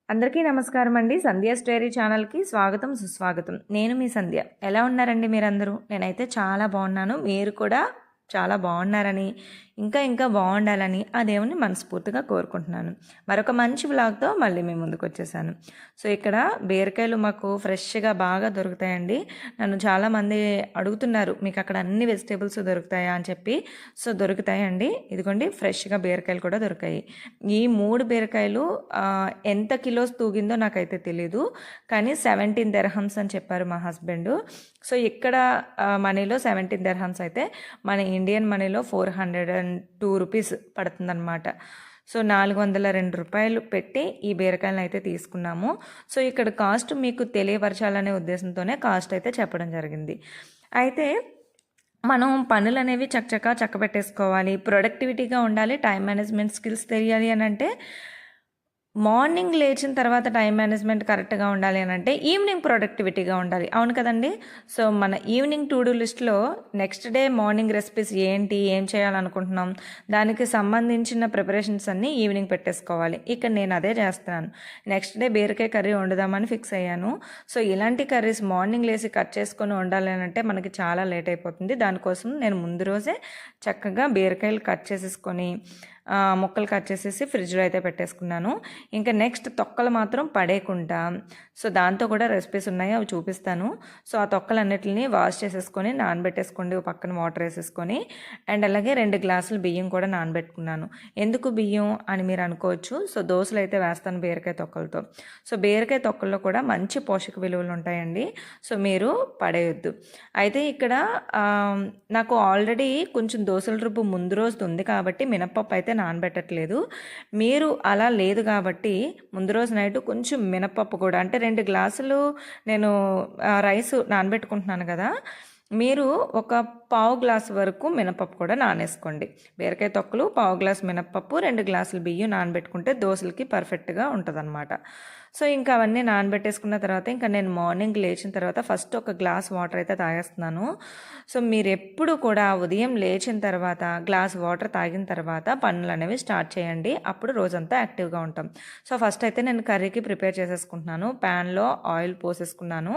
అందరికీ నమస్కారం అండి. సంధ్య స్టోరీ ఛానల్‌కి స్వాగతం, సుస్వాగతం. నేను మీ సంధ్య. ఎలా ఉన్నారండి మీరందరూ? నేనైతే చాలా బాగున్నాను. మీరు కూడా చాలా బాగున్నారని, ఇంకా బాగుండాలని ఆ దేవుని మనస్ఫూర్తిగా కోరుకుంటున్నాను. మరొక మంచి వ్లాగ్‌తో మళ్ళీ మీ ముందుకొచ్చేసాను. సో, ఇక్కడ బీరకాయలు మాకు ఫ్రెష్‌గా బాగా దొరుకుతాయండి. నన్ను చాలామంది అడుగుతున్నారు, మీకు అక్కడ అన్ని వెజిటేబుల్స్ దొరుకుతాయా అని చెప్పి. సో, దొరుకుతాయండి. ఇదిగోండి ఫ్రెష్‌గా బీరకాయలు కూడా దొరికాయి. ఈ 3 బీరకాయలు ఎంత కిలోస్ తూగిందో నాకైతే తెలీదు. కానీ 17 దర్హమ్స్ అని చెప్పారు మా హస్బెండు. సో, ఇక్కడ మనీలో 17 దర్హమ్స్ అయితే మన ఇండియన్ మనీలో 402 రూపీస్ పడుతుందన్నమాట. సో, 402 రూపాయలు పెట్టి ఈ బీరకాయలను అయితే తీసుకున్నాము. సో, ఇక్కడ కాస్ట్ మీకు తెలియపరచాలనే ఉద్దేశంతోనే కాస్ట్ అయితే చెప్పడం జరిగింది. అయితే మనం పనులనేవి చక్కబెట్టేసుకోవాలి, ప్రొడక్టివిటీగా ఉండాలి, టైం మేనేజ్మెంట్ స్కిల్స్ తెలియాలి అని అంటే మార్నింగ్ లేచిన తర్వాత టైం మేనేజ్మెంట్ కరెక్ట్గా ఉండాలి అని అంటే ఈవినింగ్ ప్రొడక్టివిటీగా ఉండాలి. అవును కదండి. సో, మన ఈవినింగ్ టు డూ లిస్ట్లో నెక్స్ట్ డే మార్నింగ్ రెసిపీస్ ఏంటి, ఏం చేయాలనుకుంటున్నాం, దానికి సంబంధించిన ప్రిపరేషన్స్ అన్నీ ఈవినింగ్ పెట్టేసుకోవాలి. ఇక్కడ నేను అదే చేస్తున్నాను. నెక్స్ట్ డే బీరకాయ కర్రీ వండుదామని ఫిక్స్ అయ్యాను. సో, ఇలాంటి కర్రీస్ మార్నింగ్ లేసి కట్ చేసుకొని వండాలి అని అంటే మనకి చాలా లేట్ అయిపోతుంది. దానికోసం నేను ముందు రోజే చక్కగా బీరకాయలు కట్ చేసేసుకొని ముక్కలు కట్ చేసేసి ఫ్రిడ్జ్లో అయితే పెట్టేసుకున్నాను. ఇంకా నెక్స్ట్ తొక్కలు మాత్రం పడేయకుండా, సో దాంతో కూడా రెసిపీస్ ఉన్నాయి, అవి చూపిస్తాను. సో ఆ తొక్కలన్నిటిని వాష్ చేసేసుకొని నానబెట్టేసుకోండి, పక్కన వాటర్ వేసేసుకొని. అండ్ అలాగే 2 గ్లాసులు బియ్యం కూడా నానబెట్టుకున్నాను. ఎందుకు బియ్యం అని మీరు అనుకోవచ్చు. సో దోశలు అయితే వేస్తాను బీరకాయ తొక్కలతో. సో బీరకాయ తొక్కల్లో కూడా మంచి పోషక విలువలు ఉంటాయండి. సో మీరు పడేయొద్దు. అయితే ఇక్కడ నాకు ఆల్రెడీ కొంచెం దోశల రుబ్బు ముందు రోజు ఉంది కాబట్టి మినప్పప్పు అయితే నానబెట్టట్లేదు. మీరు అలా లేదు కాబట్టి ముందు రోజు నైట్ కొంచెం మినప్పప్పు కూడా, అంటే 2 గ్లాసులు నేను రైస్ నానబెట్టుకుంటున్నాను కదా, మీరు ఒక పావు గ్లాసు వరకు మినపప్పు కూడా నానేసుకోండి. బీరకాయ తొక్కలు, పావు గ్లాసు మినపప్పు, 2 గ్లాసులు బియ్యం నానబెట్టుకుంటే దోశలకి పర్ఫెక్ట్గా ఉంటుందన్నమాట. సో ఇంకా అవన్నీ నానబెట్టేసుకున్న తర్వాత ఇంకా నేను మార్నింగ్ లేచిన తర్వాత ఫస్ట్ ఒక గ్లాస్ వాటర్ అయితే తాగేస్తున్నాను. సో మీరు ఎప్పుడు కూడా ఉదయం లేచిన తర్వాత గ్లాస్ వాటర్ తాగిన తర్వాత పనులు అనేవి స్టార్ట్ చేయండి. అప్పుడు రోజంతా యాక్టివ్గా ఉంటాం. సో ఫస్ట్ అయితే నేను కర్రీకి ప్రిపేర్ చేసేసుకుంటున్నాను. ప్యాన్లో ఆయిల్ పోసేసుకున్నాను.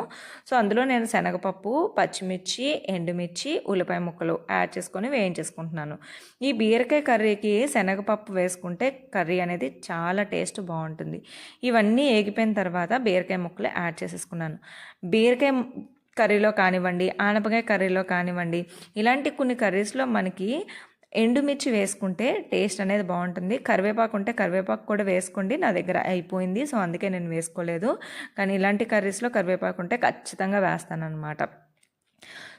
సో అందులో నేను శనగపప్పు, పచ్చిమిర్చి, ఎండుమిర్చి, ఉల్లిపాయ ముక్కలు యాడ్ చేసుకొని వేయించేసుకుంటున్నాను. ఈ బీరకాయ కర్రీకి శనగపప్పు వేసుకుంటే కర్రీ అనేది చాలా టేస్ట్ బాగుంటుంది. ఇవన్నీ వేగిపోయిన తర్వాత బీరకాయ ముక్కలు యాడ్ చేసేసుకున్నాను. బీరకాయ కర్రీలో కానివ్వండి, ఆనపకాయ కర్రీలో కానివ్వండి, ఇలాంటి కొన్ని కర్రీస్లో మనకి ఎండుమిర్చి వేసుకుంటే టేస్ట్ అనేది బాగుంటుంది. కరివేపాకు ఉంటే కరివేపాకు కూడా వేసుకోండి. నా దగ్గర అయిపోయింది, సో అందుకే నేను వేసుకోలేదు. కానీ ఇలాంటి కర్రీస్లో కరివేపాకు ఉంటే ఖచ్చితంగా వేస్తాను అనమాట.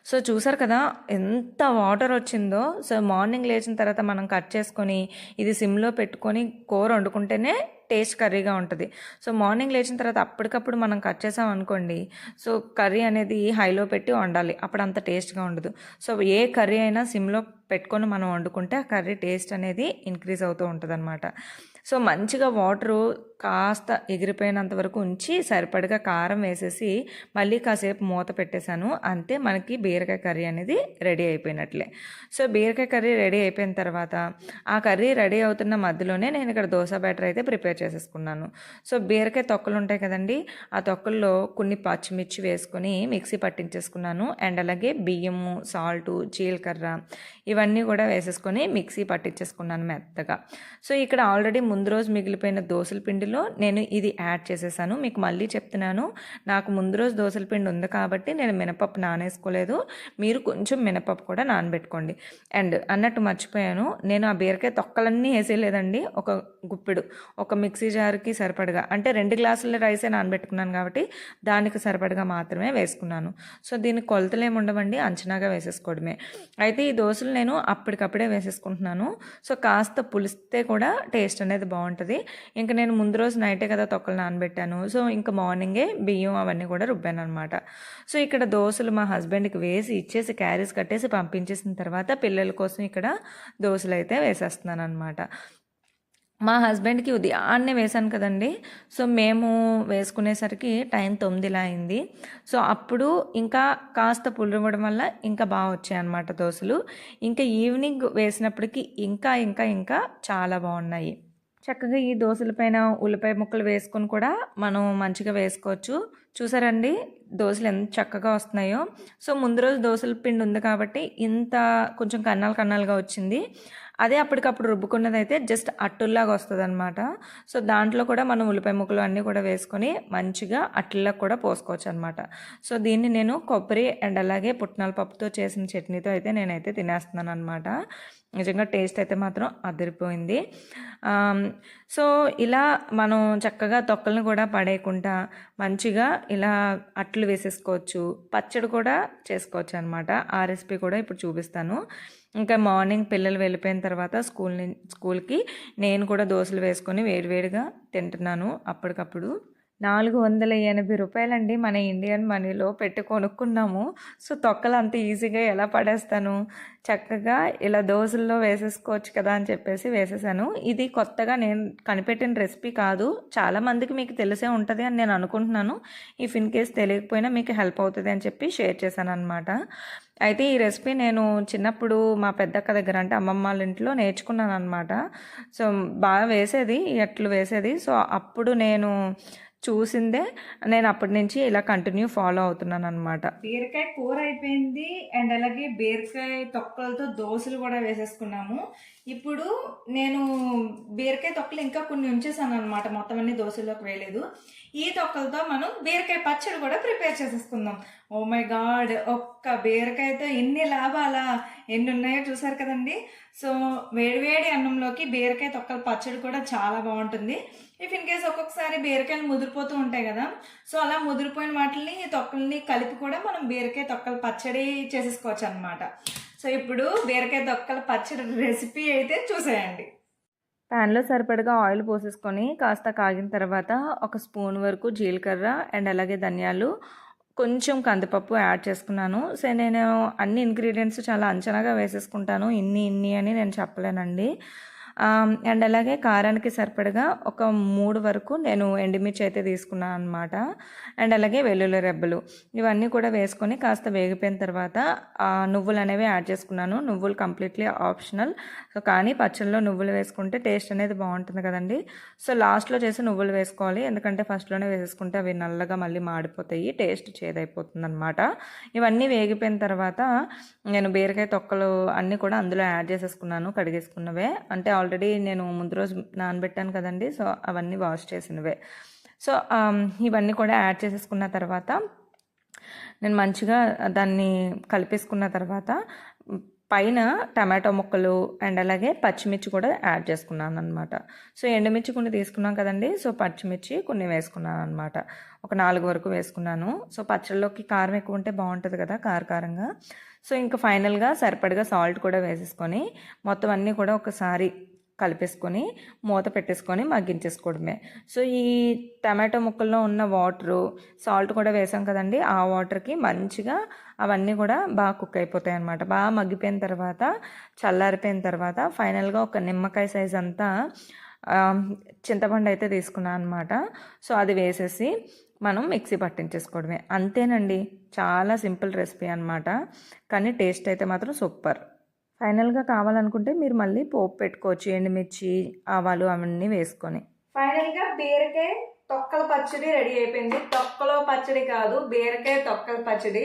సో చూసారు కదా ఎంత వాటర్ వచ్చిందో. సో మార్నింగ్ లేచిన తర్వాత మనం కట్ చేసుకొని ఇది సిమ్లో పెట్టుకొని కూర వండుకుంటేనే టేస్ట్ కర్రీగా ఉంటుంది. సో మార్నింగ్ లేచిన తర్వాత అప్పటికప్పుడు మనం కట్ చేసాం అనుకోండి, సో కర్రీ అనేది హైలో పెట్టి వండాలి, అప్పుడు అంత టేస్ట్గా ఉండదు. సో ఏ కర్రీ అయినా సిమ్లో పెట్టుకొని మనం వండుకుంటే ఆ కర్రీ టేస్ట్ అనేది ఇంక్రీజ్ అవుతూ ఉంటుంది అనమాట. సో మంచిగా వాటరు కాస్త ఎగిరిపోయినంత వరకు ఉంచి సరిపడగా కారం వేసేసి మళ్ళీ కాసేపు మూత పెట్టేశాను. అంతే, మనకి బీరకాయ కర్రీ అనేది రెడీ అయిపోయినట్లే. సో బీరకాయ కర్రీ రెడీ అయిపోయిన తర్వాత ఆ కర్రీ రెడీ అవుతున్న మధ్యలోనే నేను ఇక్కడ దోశ బ్యాటర్ అయితే ప్రిపేర్ చేసేసుకున్నాను. సో బీరకాయ తొక్కలు ఉంటాయి కదండి, ఆ తొక్కల్లో కొన్ని పచ్చిమిర్చి వేసుకొని మిక్సీ పట్టించేసుకున్నాను. అండ్ అలాగే బియ్యము, సాల్టు, జీలకర్ర ఇవన్నీ కూడా వేసేసుకొని మిక్సీ పట్టించేసుకున్నాను మెత్తగా. సో ఇక్కడ ఆల్రెడీ ముందు రోజు మిగిలిపోయిన దోశల పిండిలో నేను ఇది యాడ్ చేసేసాను. మీకు మళ్ళీ చెప్తున్నాను, నాకు ముందు రోజు దోశల పిండి ఉంది కాబట్టి నేను మినపప్పు నానేసుకోలేదు. మీరు కొంచెం మినపప్పు కూడా నానబెట్టుకోండి. అండ్ అన్నట్టు మర్చిపోయాను, నేను ఆ బీరకాయ తొక్కలన్నీ వేసేయలేదండి. ఒక గుప్పెడు, ఒక మిక్సీ జార్కి సరిపడగా, అంటే 2 గ్లాసుల రైసే నానబెట్టుకున్నాను కాబట్టి దానికి సరిపడగా మాత్రమే వేసుకున్నాను. సో దీనికి కొలతలు ఏమి ఉండవండి, అంచనాగా వేసేసుకోవడమే. అయితే ఈ దోశలు నేను అప్పటికప్పుడే వేసేసుకుంటున్నాను. సో కాస్త పులిస్తే కూడా టేస్ట్ అనేది బాగుంటుంది. ఇంకా నేను ముందు రోజు నైటే కదా తొక్కలు నానబెట్టాను. సో ఇంకా మార్నింగే బియ్యం అవన్నీ కూడా రుబ్బాను అనమాట. సో ఇక్కడ దోశలు మా హస్బెండ్కి వేసి ఇచ్చేసి క్యారీస్ కట్టేసి పంపించేసిన తర్వాత పిల్లల కోసం ఇక్కడ దోశలు అయితే వేసేస్తున్నాను అనమాట. మా హస్బెండ్కి ఉదయాన్నే వేశాను కదండి. సో మేము వేసుకునేసరికి టైం 9 అయింది. సో అప్పుడు ఇంకా కాస్త పులివ్వడం వల్ల ఇంకా బాగా వచ్చాయి అన్నమాట దోశలు. ఇంకా ఈవినింగ్ వేసినప్పటికీ ఇంకా చాలా బాగున్నాయి. చక్కగా ఈ దోసల పైన ఉల్లిపాయ ముక్కలు వేసుకొని కూడా మనం మంచిగా వేసుకోవచ్చు. చూసారండి దోసలు ఎంత చక్కగా వస్తున్నాయో. సో ముందు రోజు దోసల పిండి ఉంది కాబట్టి ఇంత కొంచెం కన్నాలు కన్నాలుగా వచ్చింది. అదే అప్పటికప్పుడు రుబ్బుకున్నదైతే జస్ట్ అట్టుల్లాగా వస్తుందన్నమాట. సో దాంట్లో కూడా మనం ఉల్లిపాయ ముక్కలు అన్నీ కూడా వేసుకొని మంచిగా అట్టుల్లాగా కూడా పోసుకోవచ్చు అనమాట. సో దీన్ని నేను కొబ్బరి అండ్ అలాగే పుట్నాల పప్పుతో చేసిన చట్నీతో అయితే నేనైతే తినేస్తున్నాను అనమాట. నిజంగా టేస్ట్ అయితే మాత్రం అదిరిపోయింది. సో ఇలా మనం చక్కగా తొక్కలను కూడా పడేయకుండా మంచిగా ఇలా అట్లు వేసేసుకోవచ్చు. పచ్చడి కూడా చేసుకోవచ్చు అనమాట. ఆ రెసిపీ కూడా ఇప్పుడు చూపిస్తాను. ఇంకా మార్నింగ్ పిల్లలు వెళ్ళిపోయిన తర్వాత స్కూల్కి నేను కూడా దోశలు వేసుకొని వేడివేడిగా తింటున్నాను అప్పటికప్పుడు. 480 రూపాయలండి మన ఇండియన్ మనీలో పెట్టి కొనుక్కున్నాము. సో తొక్కలు అంత ఈజీగా ఎలా పడేస్తాను, చక్కగా ఇలా దోశల్లో వేసేసుకోవచ్చు కదా అని చెప్పేసి వేసేసాను. ఇది కొత్తగా నేను కనిపెట్టిన రెసిపీ కాదు, చాలామందికి మీకు తెలిసే ఉంటుంది అని నేను అనుకుంటున్నాను. ఇఫ్ ఇన్ కేస్ తెలియకపోయినా మీకు హెల్ప్ అవుతుంది అని చెప్పి షేర్ చేశాను అనమాట. అయితే ఈ రెసిపీ నేను చిన్నప్పుడు మా పెద్దక్క దగ్గర అంటే అమ్మమ్మ వాళ్ళ ఇంట్లో నేర్చుకున్నాను అనమాట. సో బాగా వేసేది, ఎట్లు వేసేది. సో అప్పుడు నేను చూసిందే, నేను అప్పటి నుంచి ఇలా కంటిన్యూ ఫాలో అవుతున్నాను అనమాట. బీరకాయ కూర అయిపోయింది అండ్ అలాగే బీరకాయ తొక్కలతో దోశలు కూడా వేసేసుకున్నాము. ఇప్పుడు నేను బీరకాయ తొక్కలు ఇంకా కొన్ని ఉంచేసాను అనమాట, మొత్తం అన్ని దోశల్లోకి వేయలేదు. ఈ తొక్కలతో మనం బీరకాయ పచ్చడి కూడా ప్రిపేర్ చేసేసుకుందాం. ఓ మై గాడ్, ఒక్క బీరకాయతో ఎన్ని లాభాలా, ఎన్ని ఉన్నాయో చూసారు కదండి. సో వేడివేడి అన్నంలోకి బీరకాయ తొక్కల పచ్చడి కూడా చాలా బాగుంటుంది. ఇఫ్ ఇన్ కేస్ ఒక్కొక్కసారి బీరకాయలు ముదిరిపోతూ ఉంటాయి కదా, సో అలా ముదిరిపోయిన వాటిని తొక్కల్ని కలిపి కూడా మనం బీరకాయ తొక్కల పచ్చడి చేసేసుకోవచ్చు అనమాట. సో ఇప్పుడు బీరకాయ తొక్కల పచ్చడి రెసిపీ అయితే చూసేయండి. ప్యాన్లో సరిపడగా ఆయిల్ పోసేసుకొని కాస్త కాగిన తర్వాత ఒక స్పూన్ వరకు జీలకర్ర అండ్ అలాగే ధనియాలు, కొంచెం కందిపప్పు యాడ్ చేసుకున్నాను. సో నేను అన్ని ఇంగ్రీడియంట్స్ చాలా అంచనాగా వేసేసుకుంటాను, ఇన్ని అని నేను చెప్పలేనండి. అండ్ అలాగే కారానికి సరిపడగా ఒక 3 వరకు నేను ఎండుమిర్చి అయితే తీసుకున్నాను అనమాట. అండ్ అలాగే వెల్లుల్లి రెబ్బలు, ఇవన్నీ కూడా వేసుకొని కాస్త వేగిపోయిన తర్వాత నువ్వులు అనేవి యాడ్ చేసుకున్నాను. నువ్వులు కంప్లీట్లీ ఆప్షనల్. సో కానీ పచ్చళ్ళలో నువ్వులు వేసుకుంటే టేస్ట్ అనేది బాగుంటుంది కదండి. సో లాస్ట్లో చేసి నువ్వులు వేసుకోవాలి, ఎందుకంటే ఫస్ట్లోనే వేసేసుకుంటే అవి నల్లగా మళ్ళీ మాడిపోతాయి, టేస్ట్ చేదైపోతుంది అనమాట. ఇవన్నీ వేగిపోయిన తర్వాత నేను బీరకాయ తొక్కలు అన్నీ కూడా అందులో యాడ్ చేసేసుకున్నాను, కడిగేసుకున్నవే. అంటే ఆల్రెడీ నేను ముందు రోజు నానబెట్టాను కదండి, సో అవన్నీ వాష్ చేసినవే. సో ఇవన్నీ కూడా యాడ్ చేసేసుకున్న తర్వాత నేను మంచిగా దాన్ని కలిపేసుకున్న తర్వాత పైన టమాటో ముక్కలు అండ్ అలాగే పచ్చిమిర్చి కూడా యాడ్ చేసుకున్నాను అనమాట. సో ఎండుమిర్చి కొన్ని తీసుకున్నాం కదండి, సో పచ్చిమిర్చి కొన్ని వేసుకున్నాను అనమాట. ఒక 4 వరకు వేసుకున్నాను. సో పచ్చళ్ళలోకి కారం ఎక్కువ ఉంటే బాగుంటుంది కదా, కారంగా. సో ఇంకా ఫైనల్గా సరిపడగా సాల్ట్ కూడా వేసేసుకొని మొత్తం అన్నీ కూడా ఒకసారి కలిపేసుకొని మూత పెట్టేసుకొని మగ్గించేసుకోవడమే. సో ఈ టమాటో ముక్కల్లో ఉన్న వాటరు, సాల్ట్ కూడా వేసాం కదండి, ఆ వాటర్కి మంచిగా అవన్నీ కూడా బాగా కుక్ అయిపోతాయి అన్నమాట. బాగా మగ్గిపోయిన తర్వాత చల్లారిపోయిన తర్వాత ఫైనల్గా ఒక నిమ్మకాయ సైజ్ అంతా చింతపండు అయితే తీసుకున్నాను అనమాట. సో అది వేసేసి మనం మిక్సీ పట్టించేసుకోవడమే, అంతేనండి. చాలా సింపుల్ రెసిపీ అనమాట, కానీ టేస్ట్ అయితే మాత్రం సూపర్. ఫైనల్గా కావాలనుకుంటే మీరు మళ్ళీ పోపు పెట్టుకోవచ్చు, ఎండుమిర్చి, ఆవాలు అవన్నీ వేసుకొని. ఫైనల్గా బీరకాయ తొక్కల పచ్చడి రెడీ అయిపోయింది. తొక్కలో పచ్చడి కాదు, బీరకాయ తొక్కల పచ్చడి.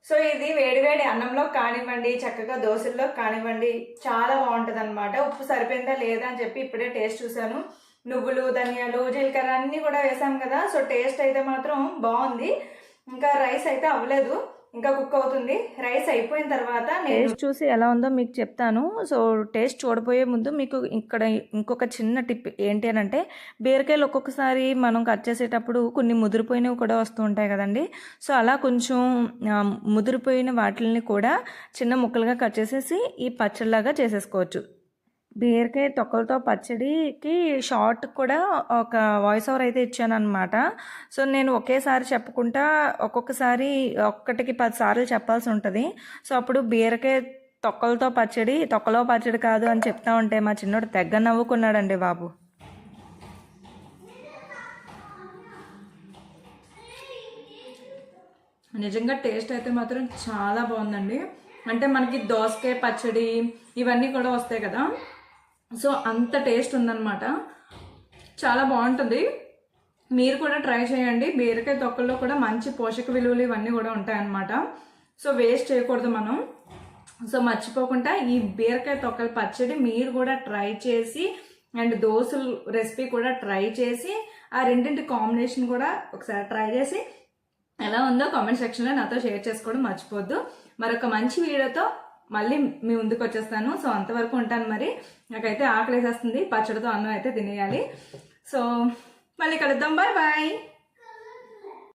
సో ఇది వేడివేడి అన్నంలో కానివ్వండి, చక్కగా దోశల్లో కానివ్వండి, చాలా బాగుంటుంది అనమాట. ఉప్పు సరిపోయిందా లేదా అని చెప్పి ఇప్పుడే టేస్ట్ చూశాను. నువ్వులు, ధనియాలు, జీలకర్ర అన్నీ కూడా వేసాం కదా, సో టేస్ట్ అయితే మాత్రం బాగుంది. ఇంకా రైస్ అయితే అవ్వలేదు, ఇంకా కుక్ అవుతుంది. రైస్ అయిపోయిన తర్వాత నేను చూసి ఎలా ఉందో మీకు చెప్తాను. సో టేస్ట్ చూడబోయే ముందు మీకు ఇక్కడ ఇంకొక చిన్న టిప్ ఏంటి అని అంటే, బీరకాయలు ఒక్కొక్కసారి మనం కట్ చేసేటప్పుడు కొన్ని ముదిరిపోయినవి కూడా వస్తూ ఉంటాయి కదండి. సో అలా కొంచెం ముదిరిపోయిన వాటిని కూడా చిన్న ముక్కలుగా కట్ చేసేసి ఈ పచ్చడిలాగా చేసేసుకోవచ్చు. బీరకాయ తొక్కలతో పచ్చడికి షార్ట్ కూడా ఒక వాయిస్ ఓవర్ అయితే ఇచ్చాను అనమాట. సో నేను ఒకేసారి చెప్పుకుంటా ఒక్కొక్కసారి 1కి 10 సార్లు చెప్పాల్సి ఉంటుంది. సో అప్పుడు బీరకాయ తొక్కలతో పచ్చడి, తొక్కలో పచ్చడి కాదు అని చెప్తా ఉంటే మా చిన్నోడు తెగ నవ్వుకున్నాడండి బాబు. నిజంగా టేస్ట్ అయితే మాత్రం చాలా బాగుందండి. అంటే మనకి దోసకాయ పచ్చడి ఇవన్నీ కూడా వస్తాయి కదా, సో అంత టేస్ట్ ఉందన్నమాట, చాలా బాగుంటుంది. మీరు కూడా ట్రై చేయండి. బీరకాయ తొక్కల్లో కూడా మంచి పోషక విలువలు ఇవన్నీ కూడా ఉంటాయన్నమాట. సో వేస్ట్ చేయకూడదు మనం. సో మర్చిపోకుండా ఈ బీరకాయ తొక్కల పచ్చడి మీరు కూడా ట్రై చేసి, అండ్ దోశలు రెసిపీ కూడా ట్రై చేసి, ఆ రెండింటి కాంబినేషన్ కూడా ఒకసారి ట్రై చేసి ఎలా ఉందో కామెంట్ సెక్షన్లో నాతో షేర్ చేసుకోవడం మర్చిపోద్దు. మరొక మంచి వీడియోతో మళ్ళీ మీ ముందుకు వచ్చేస్తాను. సో అంతవరకు ఉంటాను. మరి నాకైతే ఆకలేసేస్తుంది, పచ్చడితో అన్నం అయితే తినేయాలి. సో మళ్ళీ కలుద్దాం. Bye bye.